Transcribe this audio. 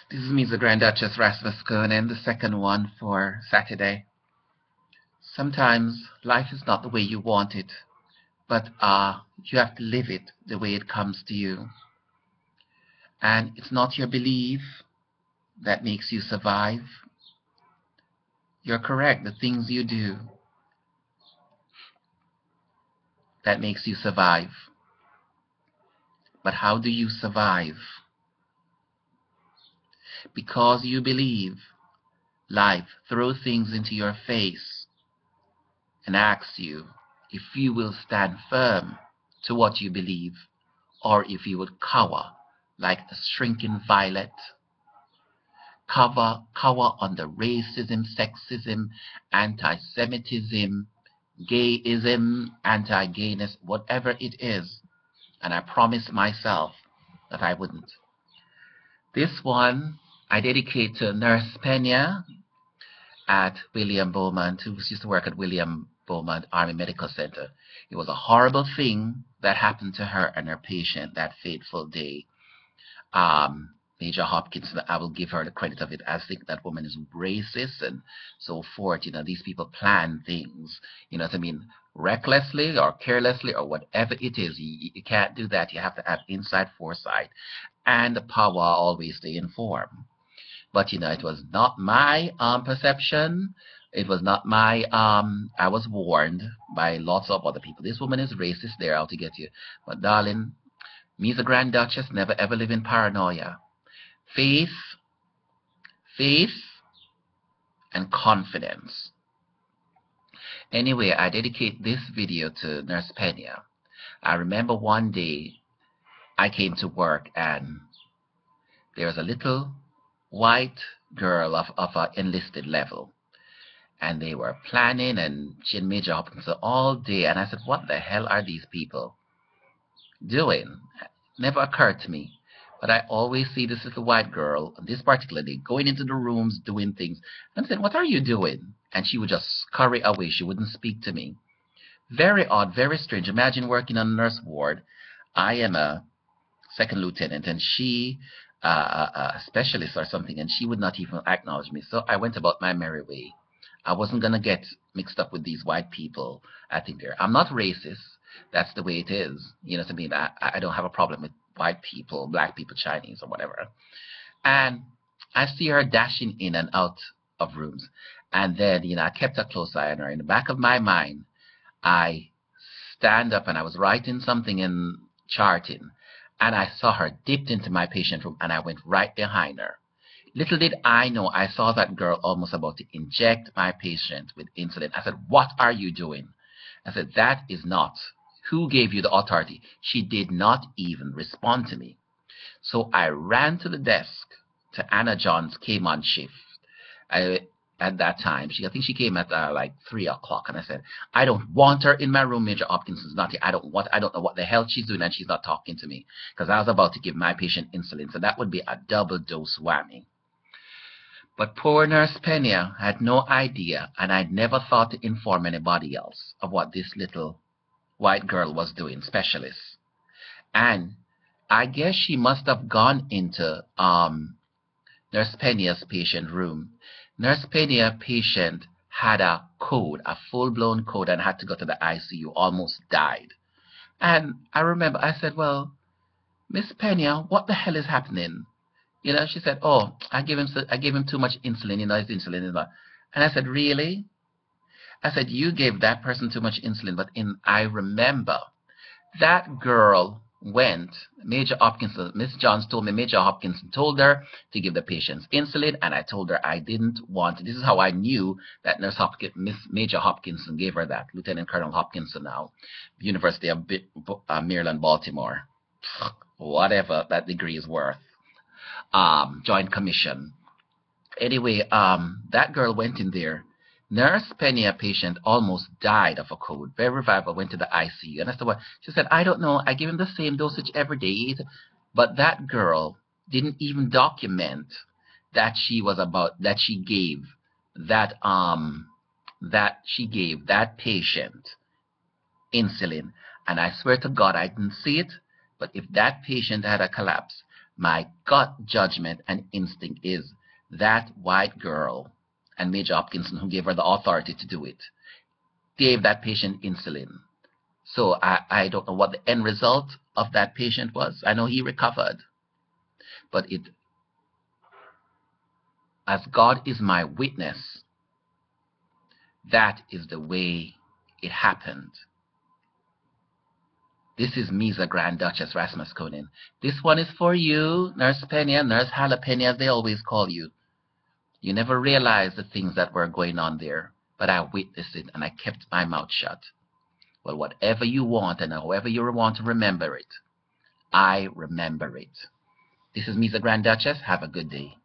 This is me, the Grand Duchess Rasmus and the second one for Saturday. Sometimes life is not the way you want it, but you have to live it the way it comes to you. And it's not your belief that makes you survive. You're correct, the things you do that makes you survive. But how do you survive? Because you believe, life throws things into your face and asks you if you will stand firm to what you believe, or if you would cower like a shrinking violet. Cower under racism, sexism, anti-Semitism, gayism, anti-gayness, whatever it is. And I promised myself that I wouldn't. This one I dedicate to Nurse Pena at William Beaumont, who used to work at William Beaumont Army Medical Center. It was a horrible thing that happened to her and her patient that fateful day. Major Hopkins, I will give her the credit of it. I think that woman is racist and so forth. You know, these people plan things, you know what I mean, recklessly or carelessly or whatever it is. You can't do that. You have to have inside foresight and the power always stay informed. But, you know, it was not my perception. It was not my, I was warned by lots of other people. This woman is racist. They're out to get you. But, darling, me as a Grand Duchess never ever live in paranoia. Faith, and confidence. Anyway, I dedicate this video to Nurse Pena. I remember one day I came to work and there was a little white girl of an enlisted level. And they were planning and she and Major Hopkins all day. And I said, what the hell are these people doing? Never occurred to me. But I always see this little white girl, this particular day, going into the rooms, doing things. And I said, what are you doing? And she would just scurry away. She wouldn't speak to me. Very odd, very strange. Imagine working on a nurse ward. I am a second lieutenant, and she, a specialist or something, and she would not even acknowledge me. So I went about my merry way. I wasn't going to get mixed up with these white people. I think I'm not racist. That's the way it is. You know what I mean? I don't have a problem with white people, black people, Chinese, or whatever. And I see her dashing in and out of rooms. And then, you know, I kept a close eye on her. In the back of my mind, I stand up and I was writing something in charting. And I saw her dipped into my patient room and I went right behind her. Little did I know, I saw that girl almost about to inject my patient with insulin. I said, what are you doing? I said, that is not. Who gave you the authority? She did not even respond to me. So I ran to the desk to Anna Johns, came on shift. At that time, I think she came at like 3 o'clock, and I said, I don't want her in my room. Major Hopkins is not here. I don't know what the hell she's doing, and she's not talking to me, because I was about to give my patient insulin, so that would be a double dose whammy. But poor Nurse Pena had no idea, and I'd never thought to inform anybody else of what this little white girl was doing, specialist. And I guess she must have gone into Nurse Pena's patient room. Nurse Pena's patient had a code, a full-blown code, and had to go to the ICU, almost died. And I remember I said, well, Miss Pena, what the hell is happening? You know, she said, oh, I gave him too much insulin, you know, his insulin is not. And I said, really? I said, you gave that person too much insulin. But I remember that girl went, Major Hopkinson, Miss Johns told me Major Hopkinson told her to give the patients insulin, and I told her I didn't want it. This is how I knew that Major Hopkinson gave her that. Lieutenant Colonel Hopkinson now, University of Maryland, Baltimore. Whatever that degree is worth. Joint commission. Anyway, that girl went in there. Nurse Pena patient almost died of a cold. Very viable, went to the ICU. And I said, well, she said, I don't know. I give him the same dosage every day. But that girl didn't even document that she gave that patient insulin. And I swear to God, I didn't see it. But if that patient had a collapse, My gut judgment and instinct is that white girl and Major Hopkinson, who gave her the authority to do it, gave that patient insulin. So I don't know what the end result of that patient was. I know he recovered. But as God is my witness, that is the way it happened. This is Misa Grand Duchess Rasmus Conin. This one is for you, Nurse Pena, Nurse Jalapena, as they always call you. You never realized the things that were going on there, but I witnessed it and I kept my mouth shut. Well, whatever you want and however you want to remember it, I remember it. This is Misa Grand Duchess. Have a good day.